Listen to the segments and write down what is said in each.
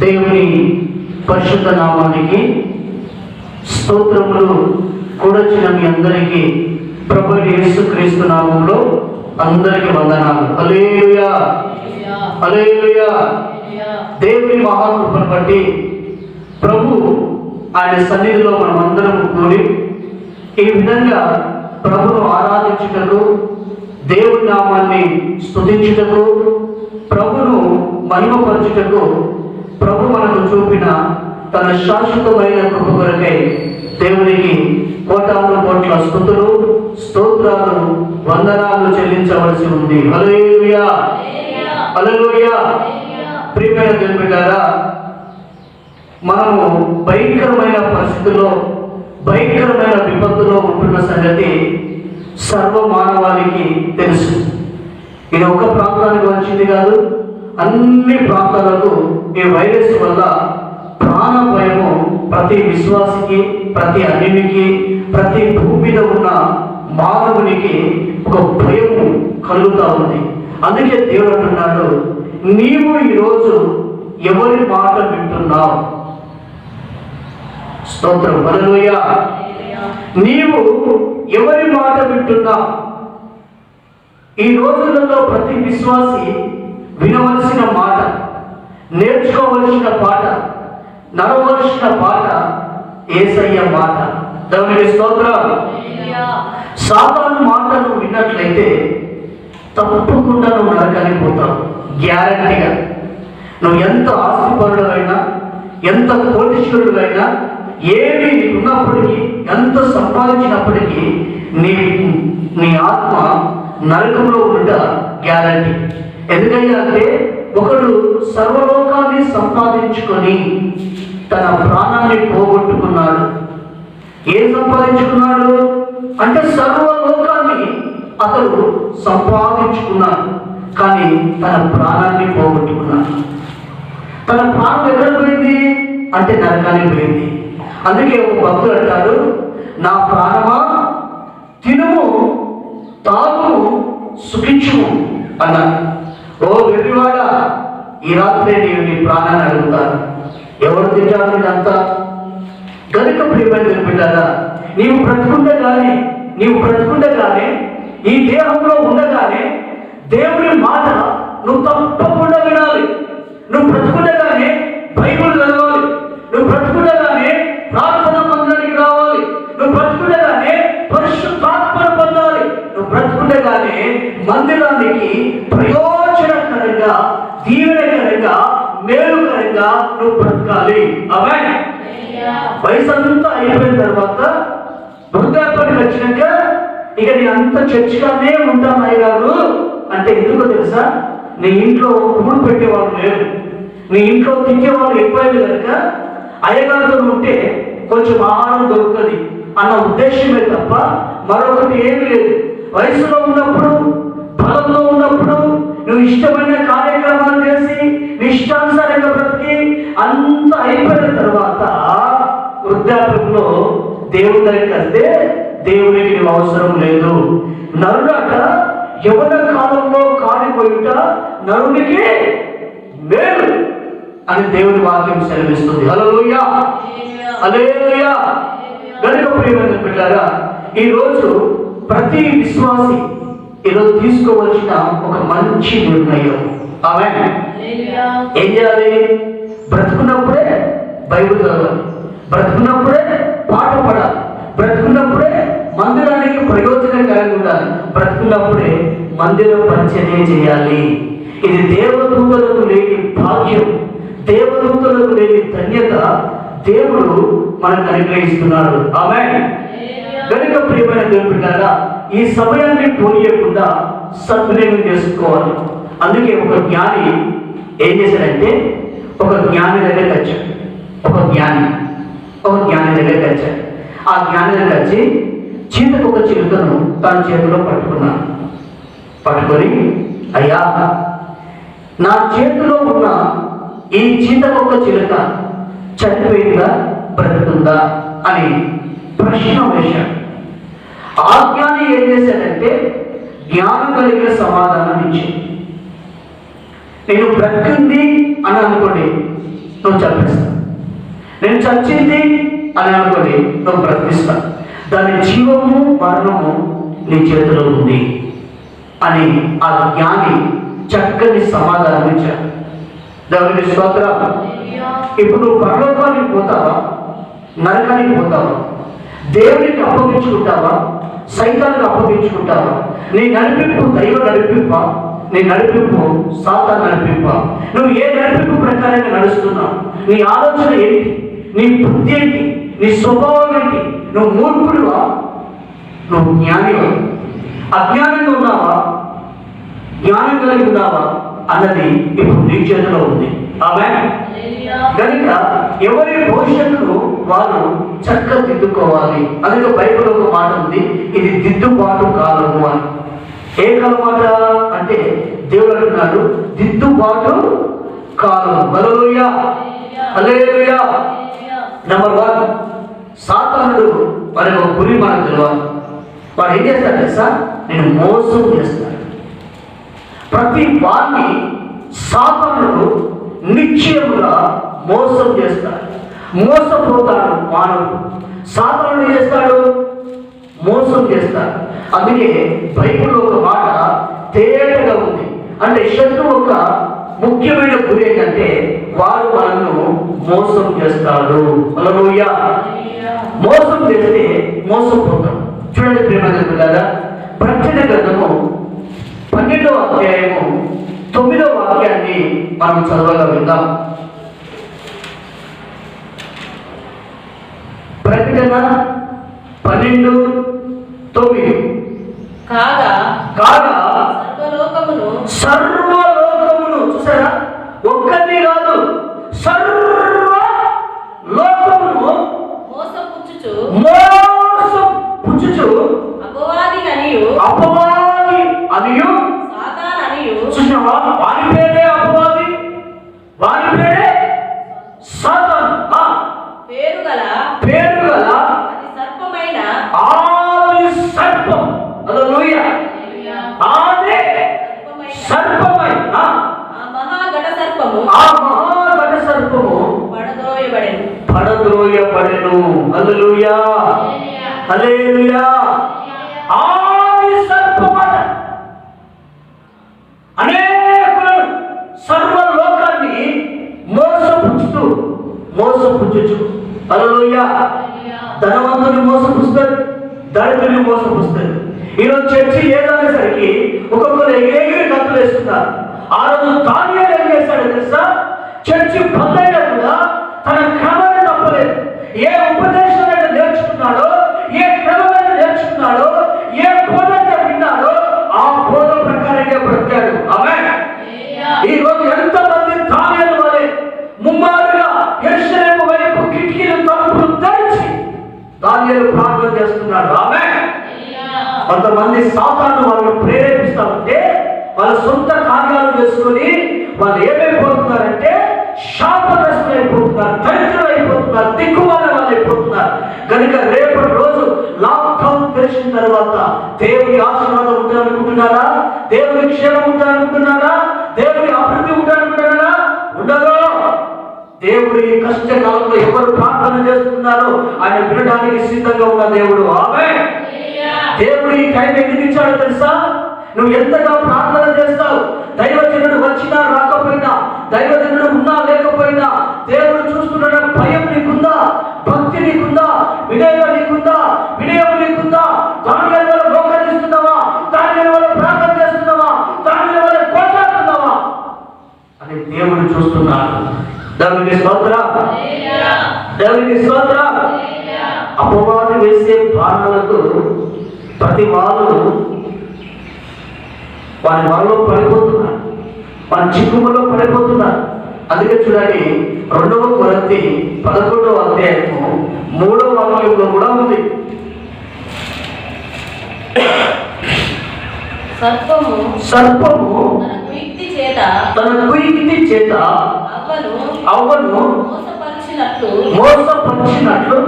దేవుని పరిశుద్ధ నామానికి స్తోత్రములు. కూడొచ్చిన మీ అందరికీ ప్రభు యేసుక్రీస్తు నామంలో అందరికీ వందనాలు. హల్లెలూయా, హల్లెలూయా. దేవుని మహాకృపను బట్టి ప్రభు ఆయన సన్నిధిలో మనమందరం కూడి ఈ విధంగా ప్రభును ఆరాధించుటకు, దేవుని నామాన్ని స్తుతించుటకు, ప్రభును మహిమపరచుటకు ప్రభు మనకు చూపిన తన శాశ్వతమైన కృప కొరకై దేవునికి కోటాను కోట్ల స్తుతులు, స్తోత్రాలు, వందనాలు చెల్లించవలసి ఉంది. హల్లెలూయా, హల్లెలూయా. ప్రియమైన దేవుని బిడ్డలారా, మనము భయంకరమైన పరిస్థితుల్లో, భయంకరమైన విపత్తులో ఉంటున్న సంగతి సర్వ మానవాళికి తెలుసు. ఇది ఒక ప్రాంతానికి వచ్చింది కాదు, అన్ని ప్రాంతాలకు ఈ వైరస్ వల్ల ప్రాణ భయము ప్రతి విశ్వాసికి, ప్రతి అన్యునికి, ప్రతి భూమి మీద ఉన్న మానవునికి ఒక భయము కలుగుతూ ఉంది. అందుకే దేవుడు అంటున్నాడు, నీవు ఈరోజు ఎవరి మాట వింటున్నావు? స్తోత్రం, హల్లెలూయా. నీవు ఎవరి మాట వింటున్నావు? ఈ రోజులలో ప్రతి విశ్వాసి వినవలసిన మాట, నేర్చుకోవలసిన పాట, నడవలసిన పాట యేసయ్య మాట. దేవునికి స్తోత్రం. సాతాను మాటను విన్నట్లయితే తప్పకుండా నువ్వు నరకానికి పోతావు, గ్యారంటీగా. నువ్వు ఎంత ఆస్తిపరుడైనా, ఎంత కోటీశ్వరుడైనా, ఏమి ఉన్నప్పటికీ, ఎంత సంపాదించినప్పటికీ నీ ఆత్మ నరకంలో ఉంట గ్యారంటీ. ఎందుకంటే ఒకడు సర్వలోకాన్ని సంపాదించుకొని తన ప్రాణాన్ని పోగొట్టుకున్నాడు. ఏం సంపాదించుకున్నాడు అంటే సర్వలోకాన్ని అతడు సంపాదించుకున్నాడు, కానీ తన ప్రాణాన్ని పోగొట్టుకున్నాడు. తన ప్రాణం ఎక్కడ పోయింది అంటే నరకానికి పోయింది. అందుకే ఒక భక్తుడు అంటాడు, నా ప్రాణమా తినుము, తాగుము, సుఖించుము అన్నాడు. ఓ వెర్రివాడా, ఈ రాత్రి నేను నీ ప్రాణాన్ని అడుగుతాను, ఎవరు తింటారు ఇదంతా? గనుక ప్రియమైన బిడ్డలారా, నీవు బ్రతుకుండగానే ఈ దేహంలో ఉండగానే దేవుని మాట నువ్వు తప్పకుండా వినాలి. నువ్వు బ్రతుకుండగానే బైబిల్ చదవాలి. నువ్వు బ్రతుకుండగానే ప్రార్థన మందిరానికి రావాలి. నువ్వు బ్రతుకుండగానే పరిశుద్ధాత్మను పొందాలి. నువ్వు బ్రతుకుండగానే మందిరానికి ప్రయోజనకరంగా, దీవెనకరంగా, మేలుకరంగా నువ్వు బ్రతకాలి. ఆమేన్. వయసు అంతా అయిపోయిన తర్వాత వృద్ధాప్యానికి వచ్చినాక ఇక నేను అంత చర్చిగానే ఉంటాను అయ్యగారు అంటే ఎందుకో తెలుసా? నీ ఇంట్లో కుమ్ముడు పెట్టేవాళ్ళు లేరు, నీ ఇంట్లో తినేవాళ్ళు ఎక్కువైంది కనుక అయ్యగారితో ఉంటే కొంచెం ఆహారం దొరుకుతుంది అన్న ఉద్దేశమే తప్ప మరొకటి ఏమీ లేదు. వయసులో ఉన్నప్పుడు, బలంలో ఉన్నప్పుడు నువ్వు ఇష్టమైన కార్యక్రమాలు చేసి నీ ఇష్టానుసారంగా బ్రతికి అంత అయిపోయిన తర్వాత వృద్ధాప్యంలో దేవుడి దగ్గరికి వస్తే దేవునికి నువ్వు అవసరం లేదు. నరుడట యవ్వన కాలంలో కాలిపోయిట నరునికి మేలు అని దేవుని వాక్యం సెలవిస్తుంది. హల్లెలూయా, హల్లెలూయా. గనుక ప్రియమైన బిడ్డలారా, ఈరోజు ప్రతి విశ్వాసి ఈరోజు తీసుకోవాల్సిన ఒక మంచి నిర్ణయం. ఆమేన్. ఏం చేయాలి? బ్రతుకున్నప్పుడే బైబిల్ చదవాలి, బ్రతుకున్నప్పుడే పాట పడాలి, బ్రతుకున్నప్పుడే మందిరానికి ప్రయోజనకరంగా ఉండాలి, బ్రతుకున్నప్పుడే మందిర పరిచర్య చేయాలి. ఇది దేవదూతలకు లేని భాగ్యం, దేవదూతలకు లేని ధన్యత దేవుడు మనకు అనుగ్రహిస్తున్నాడు. ఆమేన్. గనుక ప్రియమైన దేవుని బిడ్డలారా, ఈ సమయాన్ని పోనీయకుండా సద్వినియోగం చేసుకోవాలి. అందుకే ఒక జ్ఞాని ఏం చేశాడంటే, ఒక జ్ఞాని దగ్గరికి వచ్చాడు. ఒక జ్ఞాని దగ్గరికి వచ్చాడు. ఆ జ్ఞాని దగ్గర వచ్చి చీతకు ఒక చిలుకను తన చేతిలో పట్టుకున్నాడు. పట్టుకొని, అయ్యా, నా చేతిలో ఉన్న ఈ చీతకొక చిలుక చనిపోయిందా, బ్రతుకుందా అని ప్రశ్న వేశాడు. ఆ జ్ఞాని ఏం చేశాడంటే జ్ఞానం కలిగిన సమాధానం ఇచ్చింది. నేను బ్రతికింది అని అనుకోండి, నువ్వు చంపేస్తావు. నేను చచ్చింది అని అనుకొని నువ్వు బ్రతికిస్తావు. దాని జీవము మరణము నీ చేతిలో ఉంది అని ఆ జ్ఞాని చక్కని సమాధానం ఇచ్చాడు. దేవుని స్తోత్రం. ఇప్పుడు నువ్వు పరలోకానికి పోతావా, నరకానికి పోతావా? దేవునికి అప్పగించుకుంటావా, సైతానికి అప్పగించుకుంటావా? నీ నడిపింపు దైవ నడిపింప, నీ నడిపింపు సాతాను నడిపింప? నువ్వు ఏ నడిపింపు ప్రకారంగా నడుస్తున్నావు? నీ ఆలోచన ఏంటి? నీ బుద్ధి ఏంటి? నీ స్వభావం ఏంటి? నువ్వు మూర్ఖుడువా, నువ్వు జ్ఞానివా? అజ్ఞానంగా ఉన్నావా, జ్ఞానం కలిగి ఉన్నావా అన్నది ఇప్పుడు నీ చేతిలో ఉంది. ఆమేన్. కనుక ఎవరి భవిష్యత్తును వారు చక్కదిద్దుకోవాలి. అందుకే బైబిల్ ఒక మాట ఉంది, ఇది దిద్దుబాటు కాలము అని. ఏ కాలమాట అంటే దేవుడు అంటున్నాడు దిద్దుబాటు కాలం. హల్లెలూయా, హల్లెలూయా. నెంబర్ 1, సాతానుడు వారి ఒక గురి మనకు తెలియాలి. వాడు ఏం చేస్తాడు తెలుసా? నేను మోసం చేస్తాడు. ప్రతి వారిని సాతానుడు నిశ్చయముగా మోసం చేస్తాడు, మోసపోతాడు మానవుడు. సాతానుడు ఏం చేస్తాడు? మోసం చేస్తాడు. అందుకే బైబిల్లో ఒక మాట తేటగా ఉంది. అంటే శత్రువు ఒక ముఖ్యమైన గురి ఏంటంటే వాడు మనల్ని మోసం చేస్తాడు. హల్లెలూయా. మోసం చేస్తే మోసపోతాం. చూడండి ప్రియమైన పిల్లలారా, ప్రకటన గ్రంథము 12వ అధ్యాయము 9వ వాక్యాన్ని మనం చదవగా విందాం. ప్రకటన 12:9. కాగా సర్వలోకమును చూసారా? ఒక్కరిని కాదు, సర్వలోకమును మోసపుచ్చుచు అపవాది అనియు సాతాను అనియు. చూసినావా? వారి పేరే అపవాది, వారి పేరే సాతాను. పేరు గల అది సర్పమైన ఆది సర్పం. హల్లెలూయా. ఆది సర్పమై ఆ మహాఘట సర్పము పడద్రోయబడెను. హల్లెలూయా, హల్లెలూయా. ఆది సర్పమట అనేకులను సర్వలోకాన్ని మోసపుచ్చుచు. హల్లెలూయా. ధనవంతుని మోసపుస్తాడు, దళితుని మోసపుస్తాడు. ఈరోజు చర్చి ఏదనేసరికి ఒక్కొక్కరు ఎగిరెగిరి గంతులు వేస్తున్నారు. ఆ రోజు దానియేలు ఏం చేశాడు తెలుసా? చర్చి బందైనా కూడా తన క్రమాన్ని తప్పలేదు. ఏ ఉపదేశం అయితే నేర్చుకున్నాడో, ఏ క్రమమైన నేర్చుకున్నాడో, ఏ బోధన విన్నాడో ఆ బోధ ప్రకారంగా బ్రతికాడు. ఆమేన్. ఈ రోజు ఎంతమంది దానియేలు వలె ముమ్మారుగా యెరూషలేము వైపు కిటికీలు తలుపులు తెరిచి దానియేలు ప్రార్థన చేస్తున్నాడు. ఆమేన్. కొంతమంది సాతాను వాళ్ళని ప్రేరేపిస్తా ఉంటే వాళ్ళ సొంత కార్యాలు చేసుకుని వాళ్ళు ఏమైపోతున్నారంటే శాపగ్రస్తులు అయిపోతున్నారు, దరిద్రులు అయిపోతున్నారు, దిక్కుమాల వాళ్ళు అయిపోతున్నారు. కనుక రేపటి రోజు లాక్డౌన్ తెరిచిన తర్వాత దేవుని ఆశీర్వాదం ఉండాలనుకుంటున్నారా? దేవుని క్షేమం ఉండాలనుకుంటున్నారా? దేవుని అభివృద్ధి ఉండాలనుకుంటున్నారా? ఉండదు. దేవుడి కష్టకాలంలో ఎవరు ప్రార్థన చేస్తున్నారో ఆయన వినడానికి సిద్ధంగా ఉన్న దేవుడు. ఆమేన్. దేవుడు ఈ టైం ఎందుకు ఇచ్చాడో తెలుసా? నువ్వు ఎంతగా ప్రార్థన చేస్తావు, దైవజనుడు వచ్చినా రాకపోయినా, దైవజనుడు ఉన్నా లేకపోయినా దేవుడు చూస్తున్న భయం నీకుందా? భక్తి నీకుందా? వినయం నీకుందా? దాని వల్ల మోకరిస్తున్నావా? దాని వల్ల ప్రార్థన చేస్తున్నావా? దాని వల్ల కొట్లాడుతున్నావా అని దేవుడు చూస్తున్నాడు. దేవునికి స్తోత్రం, దేవునికి స్తోత్రం. అపవాది వేసే బాణాలకు ప్రతి వాళ్ళు వారి వాళ్ళలో పడిపోతున్నారు, వారి చిక్కుములో పడిపోతున్నారు. అందుకే చూడండి 2వ కొరింథీ 11వ అధ్యాయము 3వ వాక్యంలో కూడా ఉంది. సర్పము తన కుయుక్తి చేత అవ్వను మోసపరిచినట్లు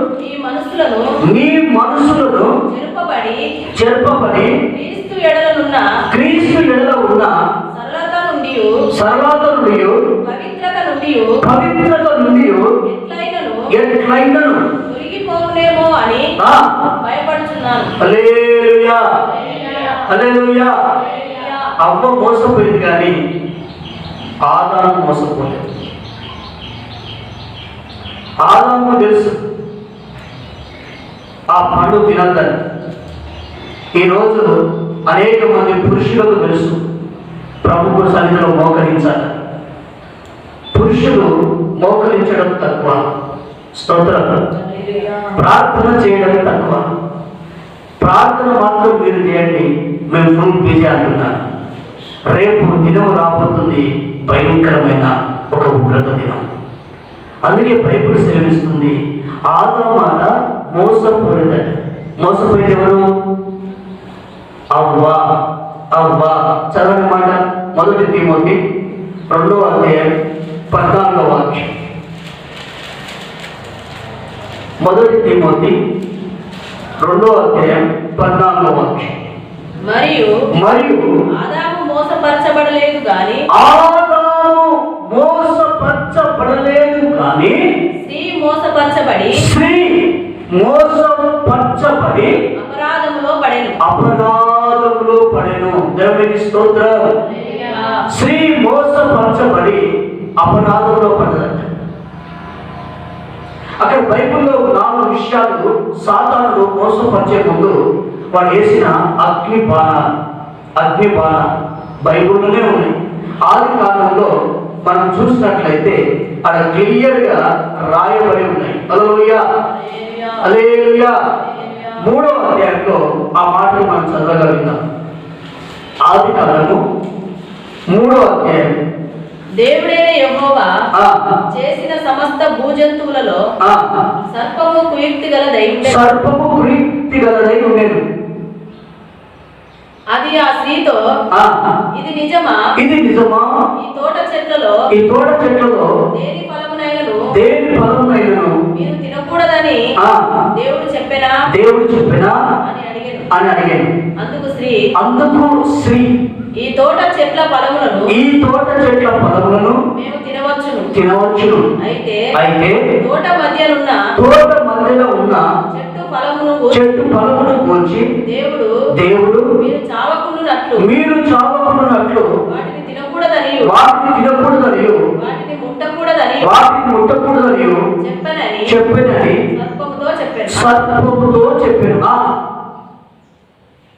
నీ మనసులను చెరపబడి క్రీస్తు ఎడల ఉన్న సరళత నుండి పవిత్రత నుండి ఎట్లయినను తొలగిపోవునేమో అని ఆ, భయపడుచున్నాను. హల్లెలూయా హల్లెలూయా. హల్లెలూయా. అవ్వ మోసపోయింది కానీ ఆదాము మోసపోలేదు. ఆదాము తెలుసు ఆ పండు తినద్దని. ఈరోజు అనేక మంది పురుషులకు తెలుసు ప్రభువు సన్నిధిలో మోకరించాలి. పురుషులు మోకరించడం తక్కువ, స్తోత్రం, ప్రార్థన చేయడం తక్కువ. ప్రార్థన మాత్రం మీరు చేయండి, మేము ఫుల్ బిజీ అంటున్నాను. రేపు దినం రాబోతుంది, భయంకరమైన ఒక ఉగ్రత దినం. అందుకే బైబిల్ సెలవిస్తుంది ఆదామాట మోసపోలేదట. మోసపోయేది ఎవరు? అవ్వ. అవ్వ చదవని మాట 1 తిమోతి 2వ అధ్యాయం 14వ వాక్యం. 1 తిమోతి 2వ అధ్యాయం 14వ వాక్యం. మరియు ఆదాము మోసపరచబడలేదు గాని ఆదాము మోసపరచబడలేదు కానీ స్త్రీ మోసపరచబడి అపరాధములో పడెను. అపరాధములో పడెను. దేవునికి స్తోత్రం. స్త్రీ మోసపరచబడి అపరాధంలో పడదంట. అక్కడ బైబిల్లో 4 విషయాలు సాతానుడు మోసపరిచే ముందు వాడు వేసిన అగ్నిబాణ బైబిల్లోనే ఉన్నాయి. ఆది కాలంలో మనం చూసినట్లయితే అక్కడ క్లియర్గా రాయబడి ఉన్నాయి. హల్లెలూయా హల్లెలూయా. 3వ అధ్యాయంలో ఆ మాటలు మనం చదవగలుగుతాం. ఆది కాలము 3వ అధ్యాయం. దేవుడైన యెహోవా చేసిన సమస్త భూజంతువులలో సర్పము కుయుక్తి గలదై ఉండెను. అది ఆ స్త్రీతో ఇది నిజమా ఈ తోట చెట్లలో దేని ఫలమునైనను మీరు తినకూడదని దేవుడు చెప్పెనా అని అడిగాను. అందుకు స్త్రీ ఈ తోట చెట్ల ఫలములను మేము తినవచ్చును. అయితే తోట మధ్యలో ఉన్న చెట్టు ఫలమును గూర్చి దేవుడు మీరు చావకుండునట్లు వాటిని తినకూడదని వాటిని ముట్టకూడదని చెప్పనని సర్పముతో చెప్పాను.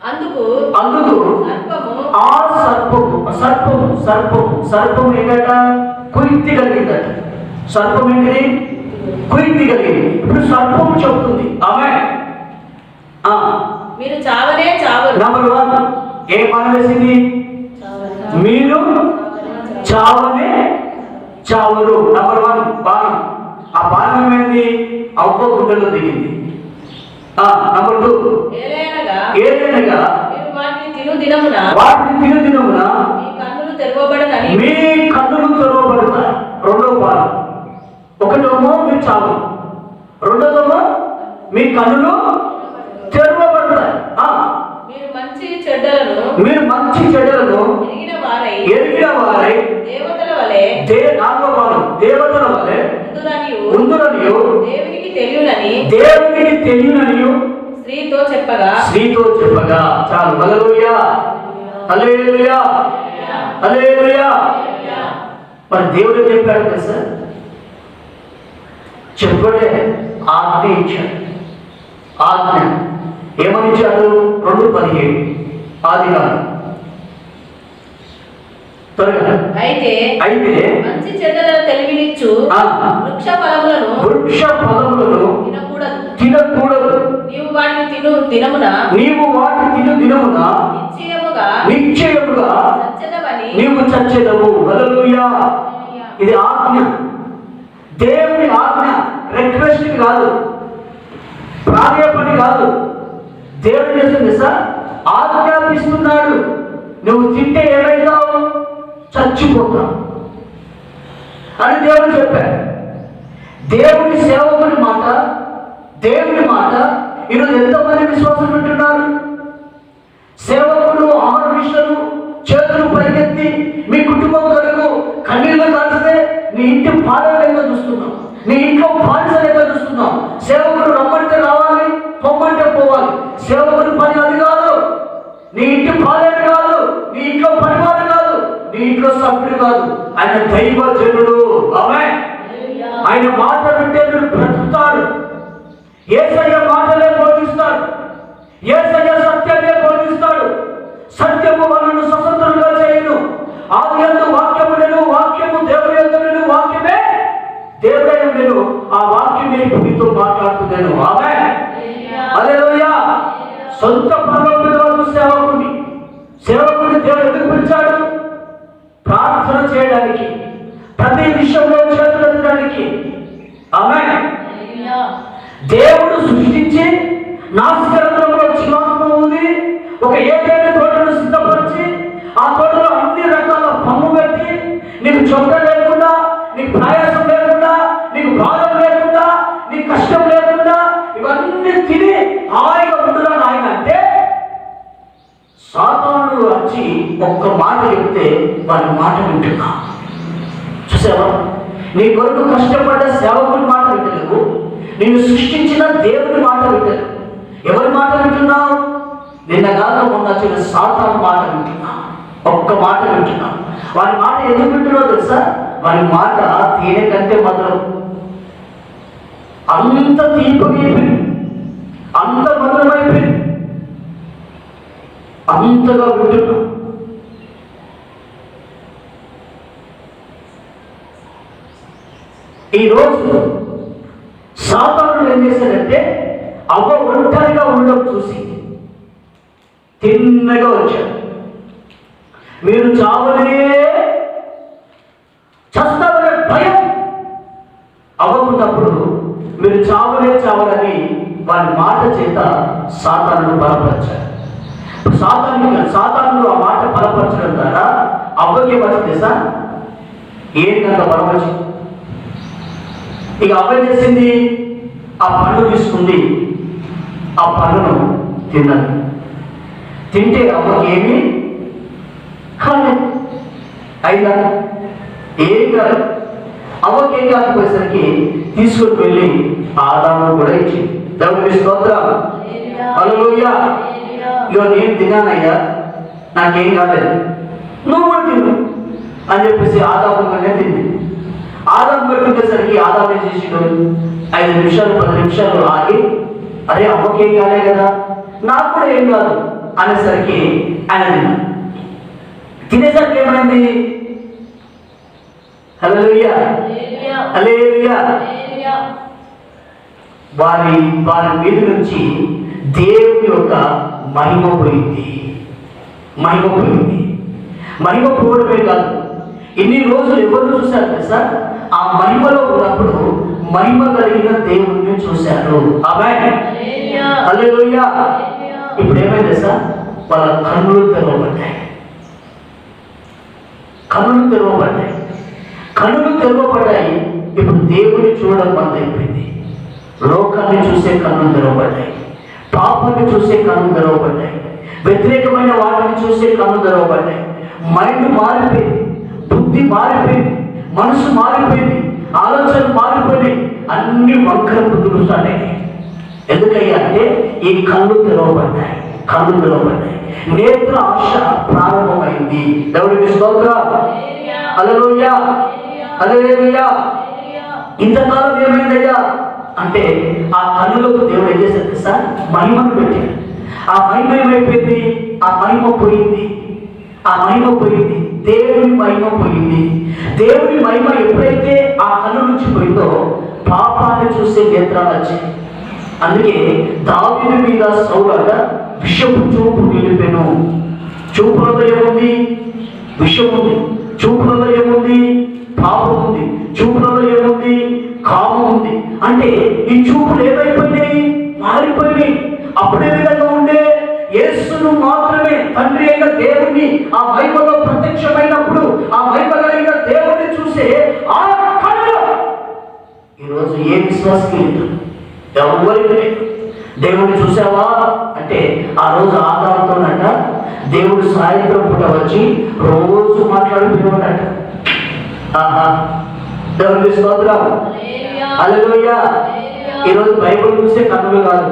అందుకు ఆ సర్పము ఏంటట? కుయుక్తి కలిగిందట. సర్పం ఏంటిది? కుయుక్తి కలిగింది. ఇప్పుడు సర్పము చెప్తుంది ఆమె మీరు చావనే చావరు. నంబర్ 1 ఏ బాణం వేసింది? మీరు చావనే చావరు. నంబర్ 1 బాణం. ఆ బాణం ఏమైంది? అవ్వ గుండెలో దిగింది. నంబర్ 2 ఏలైనగా మీరు వాటిని తిను దినమున మీ కన్నులు తెరవబడతాయి. రెండో బాణం. ఒకటేమో మీరు చావు, రెండోదేమో మీ కన్నులు తెరవబడతాయి. మీరు మంచి చెడ్డలను ఎరిగిన వారై దేవతల వలె ఉందురనియు దేవునికి తెలియనని స్త్రీతో చెప్పగా చాలు. హల్లెలూయా హల్లెలూయా హల్లెలూయా. మరి దేవుడు చెప్పాడు కదా సార్, చెప్పడే ఆజ్ఞ ఇచ్చాడు. ఆజ్ఞ ఏమని ఇచ్చాడు? 2:17 ఆది కాలం. అయితే మంచి చెడ్డలను తెలివినిచ్చు వృక్ష ఫలములను తినకూడదు. నీవు వాటిని తిను దినమున నిశ్చయముగా నీవు చచ్చెదవు. హల్లెలూయా. ఇది ఆజ్ఞ, దేవుని ఆజ్ఞ. రిక్వెస్ట్ కాదు, ప్రాధేయపడి కాదు. దేవుడు చేస్తుంది సార్, ఆజ్ఞాపిస్తున్నాడు. నువ్వు తింటే ఏమైతావు? చచ్చిపోతావు అని దేవుడు చెప్పాడు. దేవుని సేవకుని మాట, దేవుని మాట ఈరోజు ఎంతమంది విశ్వాసం ఉంటున్నారు? సేవకులు 6 నిమిషాలు చేతులు పైకెత్తి మీ కుటుంబం కొరకు కన్నీళ్ళు కాల్స్తే నీ ఇంటి పాడలేక చూస్తున్నావు, నీ ఇంట్లో బానిసలేక సేవకుడు రమ్మంటే రావాలి, పొమ్మంటే పోవాలి. సేవకుడి పని అది కాదు. నీ ఇంటి పాలేడు కాదు, నీ ఇంట్లో పనివాడు కాదు, నీ ఇంట్లో సభ్యుడు కాదు. ఆయన దైవజనుడు. ఆమేన్. ఆయన మాట వింటే మీరు బ్రతుకుతాడు. యేసయ్య మాటలే బోధిస్తాడు. యేసయ్య సత్యాన్ని బోధిస్తాడు. సత్యము మనల్ని స్వతంత్రులుగా చేయను. ఆదియందు వాక్యము నేను, వాక్యము దేవుని యందు నేను, వాక్యమే దేవుడై ఉండెను. ఆ వాక్యమే మీతో మాట్లాడుతున్నాను. ఆమేన్. హల్లెలూయా. సొంత పరలోకపు సేవకుని దేవుడు ఎందుకు పిలిచాడు? ప్రార్థన చేయడానికి, ప్రతి విషయంలో చేతులెత్తడానికి. ఆమేన్. దేవుడు సృష్టించి నాసిరకంలో జీవాత్మ ఉంది. ఒక ఏదైనా తోటను సిద్ధపరిచి ఆ తోటలో అన్ని రకాల పమ్ము పెట్టి నీకు చొక్క లేకుండా, నీకు ప్రయాసం లేకుండా, నీకు బాధ లేకుండా, నీకు కష్టం లేకుండా ఇవన్నీ తిని హాయిగా ఉంటున్నాడు ఆయన అంటే, సాతానుడు వచ్చి ఒక్క మాట చెప్తే వారి మాట వింటున్నా. చూసావా? నీ కొరకు కష్టపడ్డ సేవకుడి మాట వింటలేవు, నేను సృష్టించిన దేవుడి మాట వింటలేవు. ఎవరి మాట వింటున్నావు? నిన్న కాక మొన్న వచ్చిన సాతాను మాట వింటున్నావు. ఒక్క మాట వింటున్నావు. వారి మాట ఎందుకు వింటున్నావు తెలుసా? వారి మాట తేనె కంటే మధురం. అంత తీపైపోయింది, అంత మధురమైపోయింది, అంతగా వింటున్నావు. ఈరోజు సాతానుడు ఏం చేశాడంటే, అవ్వ ఒంటరిగా ఉండడం చూసి తిన్నగా వచ్చాడు. మీరు చావనే చస్తామనే భయం అవ్వకున్నప్పుడు మీరు చావలని వారి మాట చేత సాతానుడు బలపరిచాడు. సాతానుడు ఆ మాట బలపరచడం ద్వారా అవ్వకి వచ్చింది సార్ ఏంటంత బలపరిచింది. ఇక అవ్వ చేసింది, ఆ పండు తీసుకుంది, ఆ పండును తిన్నది. తింటే అవ్వకి ఏమి కాలేదు. అయినా ఏం కాదు. అవ్వకి ఏం కాకపోయేసరికి తీసుకుని వెళ్ళి ఆదాము కూడా ఇచ్చింది. దేవుని స్తోత్రం. హల్లెలూయా. ఇగో నేను తిన్నానయ్యా, నాకేం కాలేదు, నువ్వు కూడా తిను అని చెప్పేసి ఆదాము కన్నా తింది. ఆదాము పెట్టుకునేసరికి ఆదాము ఏం చేసిండు? 5 నిమిషాలు 10 నిమిషాలు ఆగి, అరే అవ్వకి ఏం కాలే కదా, నాకు కూడా ఏం కాదు అనేసరికి ఆయన తిన్నాడు. తినేసరికి ఏమైంది? హల్లెలూయా, హల్లెలూయా. వారి మీద నుంచి దేవుని యొక్క మహిమ పోయింది. మహిమ పోవడమే కాదు, ఇన్ని రోజులు ఎవరు చూశారు తెలుసా? ఆ మహిమలో ఉన్నప్పుడు మహిమ కలిగిన దేవుణ్ణి చూశారు. ఆమేన్. హల్లెలూయా. ఇప్పుడు ఏమైంది తెలుసా? వాళ్ళ కన్నులు తెరవబడ్డాయి. ఇప్పుడు దేవుని చూడడం బంద్ అయిపోయింది. లోకాన్ని చూసే కన్నులు తెరవబడ్డాయి, పాపాన్ని చూసే కన్నులు తెరవబడ్డాయి, వ్యతిరేకమైన వాటిని చూసే కన్నులు తెరవబడ్డాయి. మైండ్ మారిపోయింది, బుద్ధి మారిపోయింది, మనసు మారిపోయింది, ఆలోచన మారిపోయింది, అన్ని వంకర బుద్ధులు స్టార్ట్ అయినాయి. ఎందుకయ్యా అంటే ఈ కళ్ళు తెరవబడ్డాయి. నేత్ర ఆశ ప్రారంభమైంది. దేవుడికి స్తోత్రం. హల్లెలూయా, హల్లెలూయా. ఇంతకాలం ఏమైందయ్యా అంటే ఆ కన్నులకు దేవుడు ఏం చేశాడు తెలుసా? మహిమను పెట్టాడు. ఆ మహిమ ఏమైపోయింది? ఆ మహిమ పోయింది. దేవుని మహిమ పోయింది. దేవుని మహిమ ఎప్పుడైతే ఆ కన్ను నుంచి పోయిందో పాపాన్ని చూసే నేత్రాలు వచ్చాయి. అందుకే దావీదు మీద సౌలు విషపు చూపు నిలిపెను. చూపులలో ఏముంది? విషం ఉంది. చూపులలో ఏముంది? పాపం ఉంది. చూపులలో ఏముంది? కామం ఉంది. అంటే ఈ చూపులు ఏమైపోయినాయి? మారిపోయినాయి. అప్పుడే విధంగా ఉండే యేసును మాత్రమే తండ్రి అయిన దేవుణ్ణి ఆ మహిమలో ప్రత్యక్షమైనప్పుడు ఆ మహిమ కలిగిన దేవుణ్ణి చూసే ఆ కళ్ళు ఈరోజు ఏ విశ్వాసం లేదు, ఎవరికి లేదు. దేవుడిని చూసావా అంటే ఆ రోజు ఆదాముతోనట దేవుడు సాయంత్రం పూట వచ్చి రోజు మాట్లాడుతున్నాడట. ఆహా, దేవుని స్తోత్రం. హల్లెలూయా, ఈరోజు బైబిల్ చూసే కన్నులు కాదు,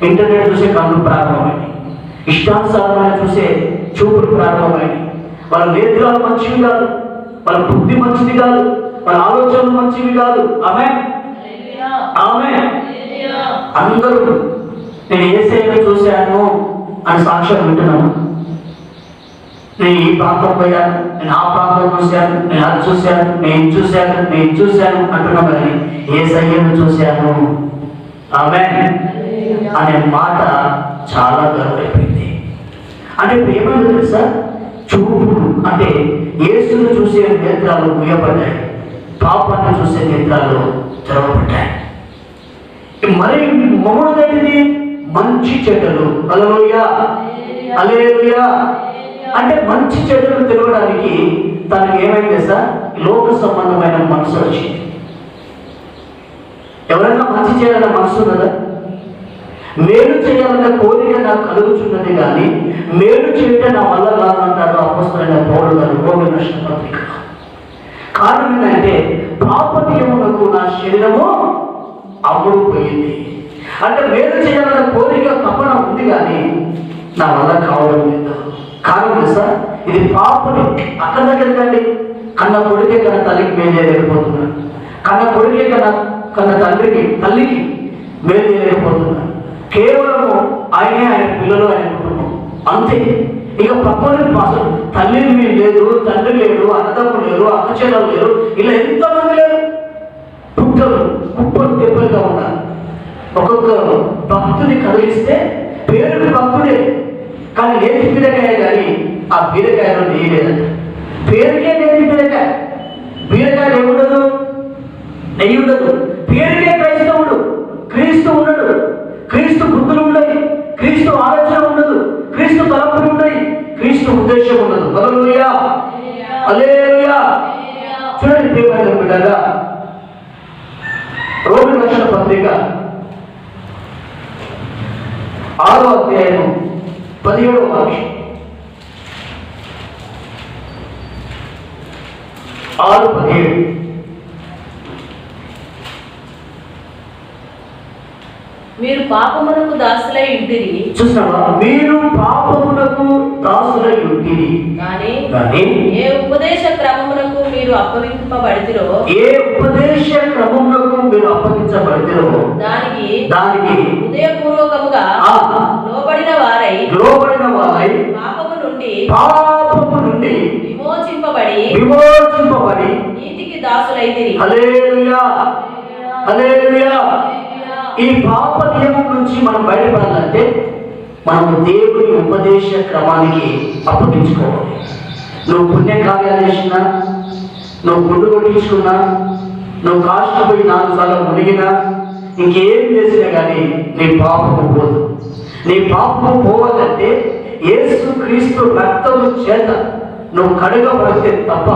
ఇంటర్నెట్ చూసే కన్నులు ప్రారంభమైంది. ఇష్టానుసారమైన చూసే చూపులు ప్రారంభమైంది. వాళ్ళ నేత్రాలు మంచివి కాదు, వాళ్ళ బుద్ధి మంచిది కాదు, వాళ్ళ ఆలోచనలు మంచివి కాదు. ఆమె అందరూ నేను యేసయ్యను చూశాను అని సాక్ష్యం వింటున్నాను. నేను ఈ ప్రాంతం పోయాను, నేను ఆ ప్రాంతం చూశాను, నేను అది చూశాను, నేను ఇది చూశాను అంటున్నాం. కానీ యేసయ్యను చూశాను ఆమేన్ అనే మాట చాలా గర్వైపోయింది. అంటే ఇప్పుడు ఏమైంది తెలుసా? చూపుడు అంటే యేసును చూసే నేత్రాలు మూయబడ్డాయి, పాపాన్ని చూసే నేత్రాలు తెరవబడ్డాయి. మరి మొదటిది మంచి చెడ్డలు. హల్లెలూయా హల్లెలూయా. అంటే మంచి చెడ్డలు తెలియడానికి తనకి ఏమైంది సార్? లోక సంబంధమైన మనసు వచ్చింది. ఎవరైనా మంచి చేయాలన్న మనసు ఉన్నదా? మేలు చేయాలన్న కోరిక నాకు కలుగుతున్నది, కానీ మేలు చేయటం నా వల్ల కాదంటాడు అపొస్తలుడైన పౌలు గారు రోమీయులకు రాసిన పత్రిక. కారణం ఏంటంటే పాప నియములకు నా శరీరము అమ్ముడుపోయింది. అంటే మేలు చేయాలన్న కోరిక తపన ఉంది, కానీ నా వల్ల కావడం లేదు. కారణం సార్, ఇది పాపని. అక్కడ దగ్గరకండి కన్న కొడుకే కన్నా తల్లికి మేలు చేయలేకపోతున్నాడు, కన్న కొడుకే కన్న తల్లికి మేలు చేయలేకపోతున్నాడు. కేవలము ఆయనే, ఆయన పిల్లలు, ఆయన కుటుంబం అంతే. ఇక పక్కన అసలు తల్లి లేదు, తండ్రి లేడు, అన్నదమ్ములు లేరు, అక్కచెల్లెలు లేరు, ఇలా ఎంతమంది లేరు. కుప్పలు దెబ్బలుగా ఉన్నారు. ఒక్కొక్క భక్తుని కదిలిస్తే పేరుకి భక్తుడే, కానీ లేచి బీరకాయ, కానీ ఆ బీరకాయలో నెయ్యి లేదంట. పేరుకే లేని బీరకాయ, బీరకాయలు ఏముండదు, నెయ్యి ఉండదు. పేరుకే క్రైస్తవుడు, క్రీస్తు ఉండడు, క్రీస్తు బుద్ధులు ఉండయి, క్రీస్తు ఆలోచన ఉండదు, క్రీస్తు తలంపులు ఉండయి, క్రీస్తు ఉద్దేశం ఉండదు. హల్లెలూయా హల్లెలూయా. చూడండి ప్రియమైన బిడ్డగా, రోమీయులకు రాసిన పత్రిక 6వ అధ్యాయం 17వ వాక్యం. 6:17. మీరు పాపమునకు దాసులై ఉంటిరి. చూస్తున్నావా? మీరు పాపమునకు దాసులై ఉంటిరి, కానీ ఏ ఉపదేశ క్రమమునకు మీరు అప్పగింపబడితిరో, ఏ ఉపదేశ క్రమమునకు మీరు అప్పగించబడితిరో దానికి హృదయపూర్వకముగా లోబడిన వారై పాపము నుండి విమోచింపబడి నీతికి దాసులైతిరి. హల్లెలూయా హల్లెలూయా. ఈ పాప నియమం నుంచి మనం బయటపడాలంటే మనము దేవుని ఉపదేశ క్రమానికి అప్పగించుకోవాలి. నువ్వు పుణ్యకార్యాలు చేసినా, నువ్వు గుండు కొట్టించుకున్నా, నువ్వు కాష్టపోయి 4 సార్లు మునిగినా, ఇంకేం చేసినా కానీ నీ పాపము పోదు. నీ పాపము పోవాలంటే యేసు క్రీస్తు రక్తము చేత నువ్వు కడగబడితే తప్ప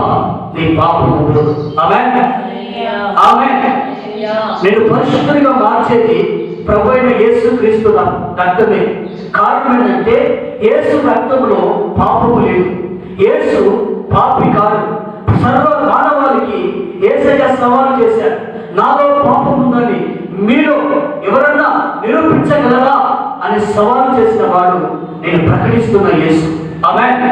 నీ పాపము పోదు. ఆమేన్ ఆమేన్. నేను పరిశుద్ధునిగా మార్చేది ప్రభు అయిన యేసు క్రీస్తు రక్తమే. కారణం ఏంటంటే యేసు రక్తంలో పాపము లేదు, యేసు పాపి కాదు. సర్వ మానవాళికి యేసయ్య సవాలు చేశాడు, నాలో పాపం ఉందని మీలో ఎవరన్నా నిరూపించగలరా అని సవాలు చేసిన వాడు నేను ప్రకటిస్తున్న యేసు. ఆమేన్.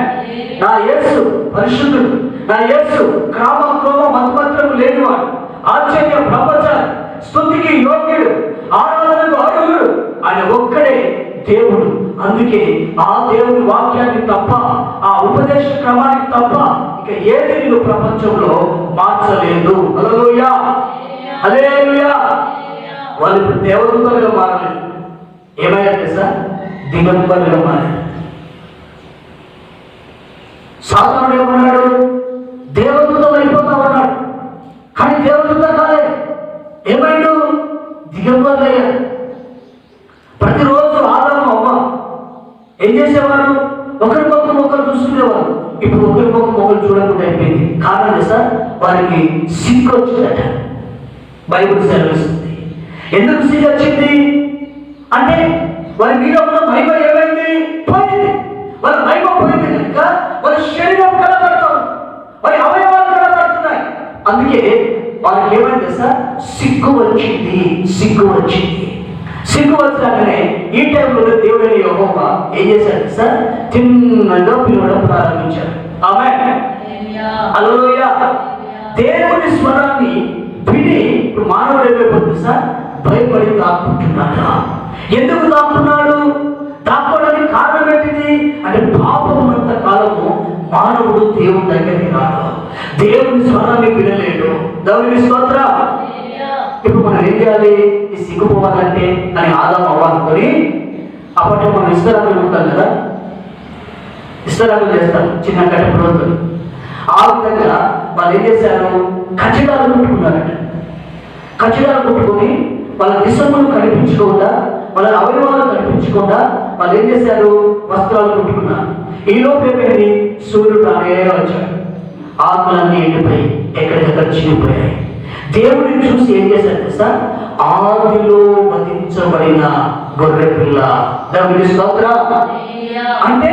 నా యేసు పరిశుద్ధుడు, నా యేసు క్రామ క్రోమ మతపత్రము లేనివాడు, ఆశ్చర్య ప్రపంచాలు స్తుతికి యోగ్యుడు, ఆరాధనకు అర్హుడు. ఆయన ఒక్కడే దేవుడు. అందుకే ఆ దేవుని వాక్యాన్ని తప్ప, ఆ ఉపదేశ క్రమానికి తప్ప ఇక ఏది నేను ప్రపంచంలో మార్చలేదు. హల్లెలూయా హల్లెలూయా. వాళ్ళు ఇప్పుడు దేవదూతలుగా మారలేదు, ఏమయ్యారు సార్? దిగంబరులుగా మారారు. సాతానుడు ఏమన్నాడు? దేవదూతలు అయిపోతా ఉన్నాడు, కానీ దేవదూత కాలేదు. ఏమైండు? దిగంబరులయ్యారు. ప్రతిరోజు ఆదాము అవ్వ ఏం చేసేవారు? ఒకరికొకరు ఒకరు చూసుకునేవారు. ఇప్పుడు ఒకరికొకరు ఒకరు చూడకుండా అయిపోయింది. కారణం సార్, వారికి సిగ్గు వచ్చిందట. బైబిల్ సెలవిస్తుంది. ఎందుకు సిగ్గు వచ్చింది అంటే వారి మీద ఉన్న మహిమ ఏమైంది? పోయింది. వాళ్ళ మహిమ పోయింది కనుక వాళ్ళ శరీరం కనబడుతుంది, వారి అవయవాలు కనబడుతున్నాయి. అందుకే వారికి ఏమైంది సార్? సిగ్గు వచ్చింది. సిగ్గు వచ్చాకనే ఈ టైంలో దేవుడైన యెహోవా ఏం చేశాడు సార్? తిన్నగా పిలవడం ప్రారంభించాడు. ఆమేన్. హల్లెలూయా. దేవుని స్వరాన్ని విని ఇప్పుడు మానవుడు ఏమైపోతుంది సార్? భయపడి దాక్కుంటున్నాడు. ఎందుకు దాక్కున్నాడు? దాక్కోవడానికి కారణం ఏంటిది అంటే పాపం అంత కాలము మానవుడు దేవుని దగ్గరికి రాడు, దేవుని స్వరాన్ని వినలేడు. దేవుని స్తోత్రం. ఇప్పుడు మనం ఏం చేయాలి? ఈ సిగ్గుపోవాలంటే అని ఆదాము అవ్వాలనుకొని అప్పట్లో మనం ఇస్తరాకులు ఉంటాం కదా, ఇస్తరాకులు చేస్తాం చిన్న కట్టె రోజులు. ఆ విధంగా వాళ్ళు ఏం చేశారు? కచ్చిడాలు కుట్టుకున్నారట. కచ్చిడాలు కుట్టుకుని వాళ్ళ దిశములు కనిపించకుండా, వాళ్ళ అవయవాలు కనిపించకుండా వాళ్ళు ఏం చేశారు? వస్త్రాలు కుట్టుకున్నారు. ఈ లోపు ఏమైంది? సూర్యుడు అనే వచ్చాడు. ఆకులన్నీ ఎండిపోయి ఎక్కడికక్కడ చిరిగిపోయాయి. దేవుడిని చూసి ఏం చేశారు సార్? ఆదిలో వధించబడిన గొర్రె పిల్ల. దేవుని స్తోత్రం. అంటే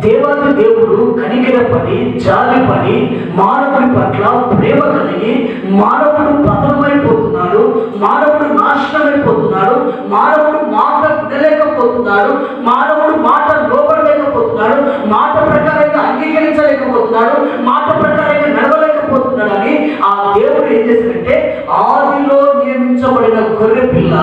దేవాది దేవుడు కనికరపడి జాలిపడి మానవుడి పట్ల ప్రేమ కలిగి మానవుడు పతనమైపోతున్నాడు, మానవుడు నాశనమైపోతున్నాడు, మానవుడు మాట వినలేకపోతున్నాడు, మానవుడు మాట లోపడలేకపోతున్నాడు, మాట ప్రకారంగా అంగీకరించలేకపోతున్నాడు, మాట ప్రకారంగా నడవలేకపోతున్నాడు అని ఆ దేవుడు ఏం చేశాడంటే ఆదిలో నియమించబడిన గొర్రె పిల్ల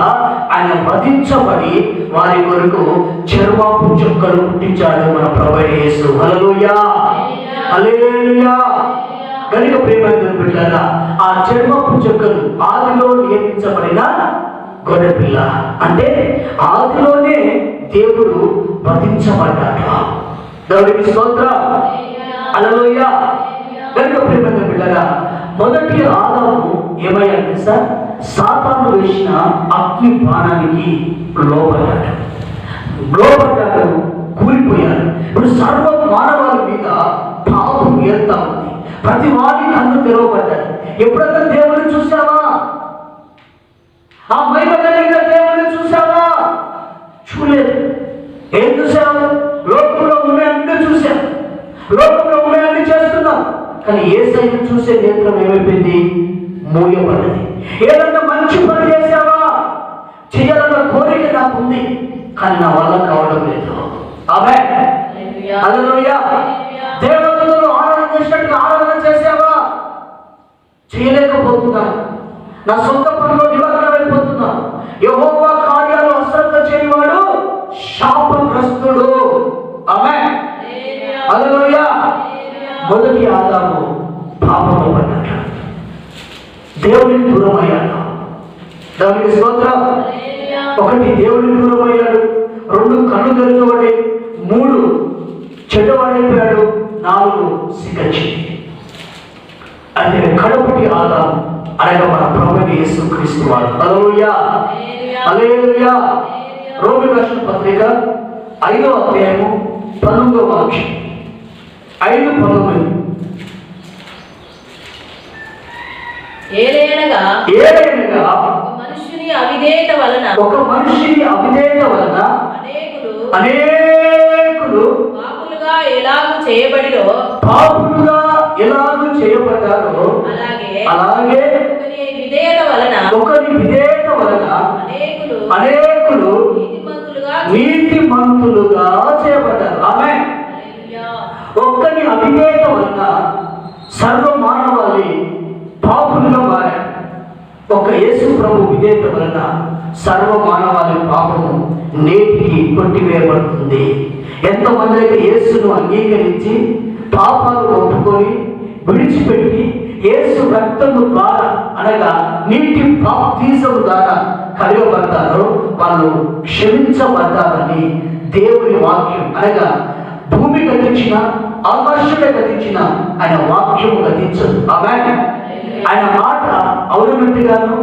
ఆయన వధించబడి వారి కొరకు చర్మపు చుక్కలు పుట్టించాడు మన ప్రభువైన యేసు. హల్లెలూయా, హల్లెలూయా. కనుక ప్రియమైన బిడ్డలారా, ఆ చర్మపు చుక్కలు ఆదిలో నియమించబడిన గొర్రె పిల్ల అంటే ఆదిలోనే దేవుడు వధించబడ్డాడు. దేవునికి స్తోత్రం. హల్లెలూయా. కనుక ప్రియమైన బిడ్డలారా, మొదటి ఆదాము ఏమయ్యాడు సార్? సాతాను వేసిన అగ్ని బాణానికి లోపడ్డాడు, కూలిపోయాడు. ఇప్పుడు సర్వ మానవాళి మీద పాపం ఏరుతా ఉంది. ప్రతి వారి కన్ను తెరవబడ్డాడు. ఎప్పుడైనా దేవుని చూసావా? ఆ మహిమ కలిగిన దేవుని చూసావా? చూడలేదు. ఏం చూసావు? లోకంలో ఉన్నాయన్నీ చూసాం, లోకంలో ఉన్నాయన్నీ చేస్తున్నాం. కానీ యేసయ్యను చూసే నేత్రం ఏమైపోయింది? మూయబడ్డది. ఏదన్నా మంచి పని చేసావా? చేయాలన్న కోరిక నాకు ఉంది, కానీ నా వల్ల కావడం లేదు. ఆమేన్. హల్లెలూయా. దేవతలను ఆరాధన చేసినట్టుగా ఆరాధన చేసావా? చేయలేకపోతున్నాను. నా సొంత పనిలో నిమగ్నమైపోతున్నాను. యెహోవా కార్యాలు అశ్రద్ధ చేయవాడు శాపగ్రస్తుడు. ఆమేన్. హల్లెలూయా. మొదటి ఆదాము పాపంలో పడ్డాడు, దేవునికి దూరం అయ్యాడు. దేవునికి స్తోత్రం. ఒకటి దేవునికి దూరం అయ్యాడు, 2 కళ్ళు తెరచబడి, 3 చెడ్డవాడైపోయాడు, 4 సిగ్గొచ్చింది. అయితే కడపటి ఆదాము అనగా మన ప్రభువైన యేసుక్రీస్తు వారు. హల్లెలూయా, హల్లెలూయా. రోమీ రాసిన పత్రిక 5వ అధ్యాయము 19వ వాక్యం. 5:19. ఏలయనగా ఒక మనుషుని అవిధేయత వలన అనేకులు పాపులుగా ఎలాగూ చేయబడ్డారో అలాగే ఒకని విధేయత వలన అనేకులు నీతిమంతులుగా చేయబడ్డారు. ఆమేన్. ఒక్కని అవిధేయత వలన సర్వ మానవాళి పాపులుగా మారారు. ఒక యేసు ప్రభు విధేయత వలన సర్వ మానవాళి పాపము నేటికి కొట్టివేయబడుతుంది. ఎంతమంది అయితే యేసును అంగీకరించి పాపాలు ఒప్పుకొని విడిచిపెట్టి యేసు రక్తము ద్వారా అనగా నీటి బాప్తిజము ద్వారా కలుగబడతారో వాళ్ళు క్షమించబడ్డారని దేవుని వాక్యం అనగా భూమి గతించిన ఆకాశమే గతించిన ఆయన వాక్యము గతించదు. ఆమేన్. ఆయన మాట అవునట్టుగాను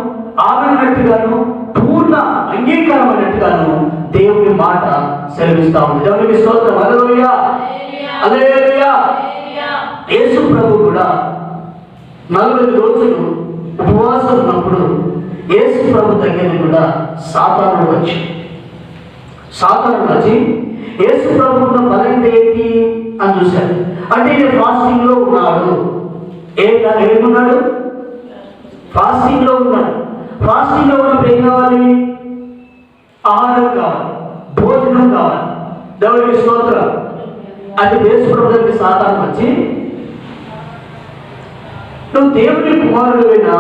ఆమెనట్టుగాను పూర్ణ అంగీకారమైనట్టుగాను దేవుని మాట సెలవిస్తా ఉంది. దేవునికి స్తోత్రం. హల్లెలూయా, హల్లెలూయా. యేసు ప్రభు కూడా 40 రోజులు ఉపవాసం ఉన్నప్పుడు యేసు ప్రభు దగ్గర కూడా సాతాను వచ్చి యేసు ప్రభు ఉన్న బలైన ఏంటి అని చూశాడు. అంటే ఈయన ఫాస్టింగ్ లో ఉన్నాడు. ఏమన్నాడు? ఫాస్టింగ్ లో ఉన్నాడు. ఫాస్టింగ్ లో ఉన్నప్పుడు ఏం కావాలి? ఆహారం కావాలి, భోజనం కావాలి. దేవుడికి స్తోత్రం. అది యేసుప్రభువుకి సాతాను వచ్చి, నువ్వు దేవుని కుమారుడివైనా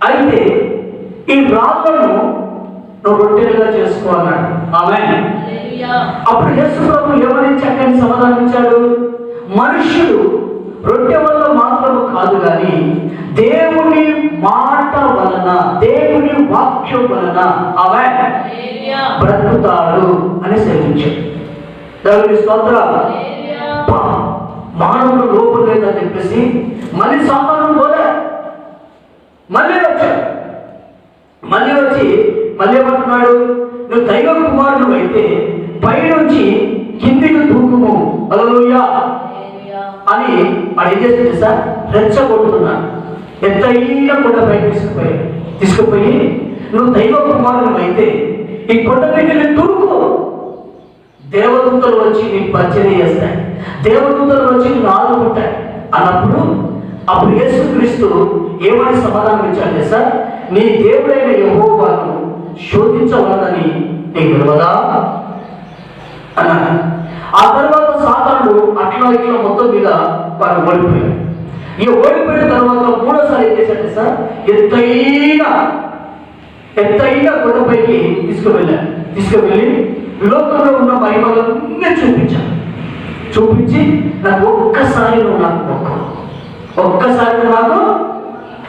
అయితే ఈ రాళ్ళను నువ్వు రొట్టెలుగా చేసుకో అన్నాడు. ఆమేన్. అప్పుడు యేసుప్రభువు ఏమని చక్కని సమాధానం ఇచ్చాడు? మనుష్యుడు రొట్టె వల్ల మాత్రము కాదు కానీ దేవుని మాట వలన, దేవుని వాక్యం వలన ఆమేన్ బ్రతుకుతాడు అని సెలవించాడు. దేవుని స్తోత్రం. మానవుడు లోపం లేదని చెప్పేసి మళ్ళీ సాతాను పోలే, మళ్ళీ వచ్చాడు. మళ్ళీ ఏమంటున్నాడు? నువ్వు దైవ కుమారుడు అయితే పైనుంచి కిందికి దూకుము, హల్లెలూయా అని వాడు ఏం చేస్తుంది సార్? రెచ్చగొడుతున్నాడు. ఎత్తైన కొండ పైకి తీసుకుపోయి నువ్వు దైవ కుమారుడు అయితే ఈ కొండ పైకి దూకు, దేవదూతలు వచ్చి నీకు పరిచయం చేస్తాయి, దేవదూతలు వచ్చి నీకు ఆదుకుంటాయి అన్నప్పుడు అప్పుడు యేసుక్రీస్తు ఏమని సమాధానం ఇచ్చాడు సార్? నీ దేవుడైన యెహోవాను శోధించవలదని నీకు తెలియదా అన్నాడు. ఆ తర్వాత సాతానుడు అట్లా ఇట్లా మొత్తం మీద వాడు ఓడిపోయాడు. ఈ ఓడిపోయిన తర్వాత మూడోసారి ఏం చేశాడు సార్? ఎత్తైన కొండపైకి తీసుకువెళ్ళి లోకంలో ఉన్న మహిమలన్నీ చూపించి నాకు ఒక్కసారి నువ్వు నాకు ఒక్కసారి నువ్వు నాకు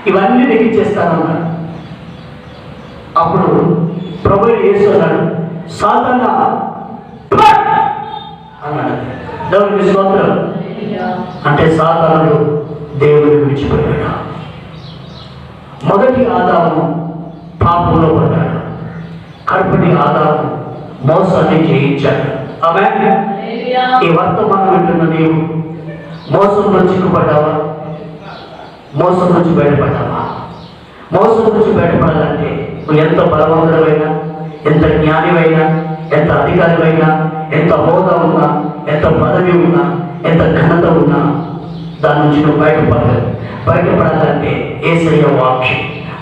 ఇవన్నీ నీకు ఇచ్చేస్తానన్నాడు. అప్పుడు ప్రభువు యేసు అన్నాడు, సాతానా అన్నాడు. దేవునికి స్తోత్రం. అంటే సాతానుడు దేవుని విడిచిపోయాడు. మొదటి ఆదాము పాపంలో పడ్డాడు, కడుపుని ఆదాము మోసాన్ని జయించాడు. ఆమేన్. ఈ వర్తమానం వింటున్న నీవు మోసంలో చిక్కుపడ్డావా? మోసం నుంచి బయటపడ్డావా? మోసం నుంచి బయటపడాలంటే నువ్వు ఎంత బలవంతుడమైనా, ఎంత జ్ఞానివైనా, ఎంత అధికారివైనా, ఎంత హోదా ఉన్నా, ఎంత పదవి ఉన్నా, ఎంత ఘనత ఉన్నా దాని నుంచి నువ్వు బయటపడాలంటే యేసయ్య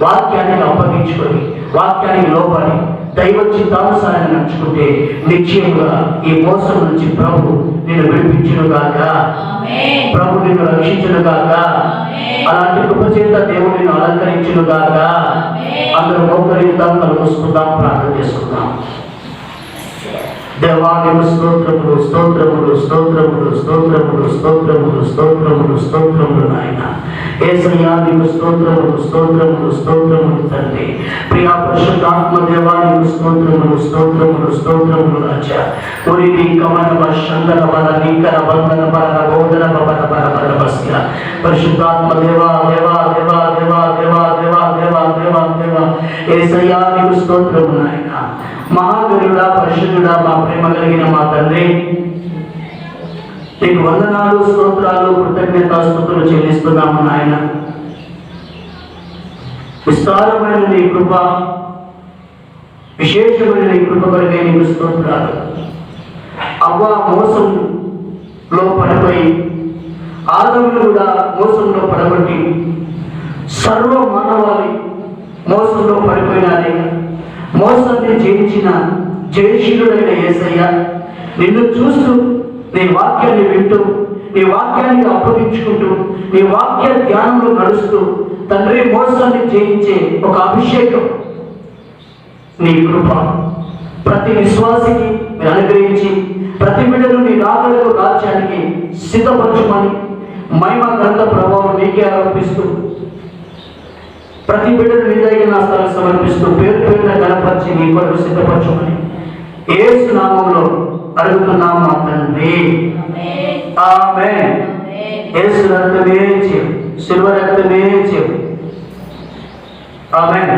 వాక్యానికి అప్పగించుకొని, వాక్యానికి లోబడి దైవ చిత్తానుసారాన్ని నడుచుకుంటే నిశ్చయంగా ఈ మోసం నుంచి ప్రభు నిన్ను విడిపించును గాక, ప్రభు నిన్ను రక్షించును గాక, అలాంటి కృపచేత దేవుడు నిన్ను అలంకరించును గాక. అందరూ మోకరిద్దాం, కళ్ళు మూసుకుందాం, ప్రార్థన చేసుకుందాం. దేవాలయము స్తోత్రములు స్తోత్రములు స్తోత్రములు స్తోత్రములు స్తోత్రములు స్తోత్రములు స్తోత్రములు నాయన. యేసయ్యా నీకు స్తోత్రములు స్తోత్రములు స్తోత్రములు తండ్రి. ప్రియా పరిశుద్ధాత్మ దేవాలయము స్తోత్రములు స్తోత్రములు స్తోత్రములు రాజా. ఉరిని కమన వర్షంగన బల నీకర బంధన బల బోధన బల బల బల బస్య. పరిశుద్ధాత్మ దేవా దేవా దేవా దేవా దేవా దేవా దేవా దేవా దేవా యేసయ్యా నీకు స్తోత్రములు నాయన. మహాగరుడా, పరిశుద్ధుడా, మా ప్రేమ కలిగిన మా తండ్రి, నీకు వందనాలు, స్తోత్రాలు, కృతజ్ఞతాస్తుతులు చెల్లిస్తున్నాము నాయన. విస్తారమైన నీ కృప, విశేషమైన నీ కృప కలిగే నీకు స్తోత్రాలు. అవ్వ మోసంలో పడిపోయి ఆదమును కూడా మోసంలో పడబట్టి సర్వ మానవాళి మోసంలో పడిపోయినారే. మోసాన్ని జయించిన జయశీలుడైన యేసయ్య, నిన్ను చూస్తూ, నీ వాక్యాన్ని వింటూ, నీ వాక్యానికి అప్పగించుకుంటూ, నీ వాక్య ధ్యానంలో నడుస్తూ తండ్రి మోసాన్ని జయించే ఒక అభిషేకం, నీ కృప ప్రతి విశ్వాసికి మీరు అనుగ్రహించి ప్రతి బిడ్డను నీ రాకడకు రాజ్యానికి సిద్ధపరచమని మహిమ గ్రంథ ప్రభావం నీకే ఆరోపిస్తూ ప్రతి బిడ్డను నిజంగా నాస్తాలకు సమర్పిస్తూ పేరు పేరున గణపరిచి నీ కొరకు సిద్ధపరచమని యేసు నామములో అడుగుతున్నాము మా తండ్రి. ఆమేన్. యేసు రక్తమే జయం, శిలువ రక్తమే జయం. ఆమేన్.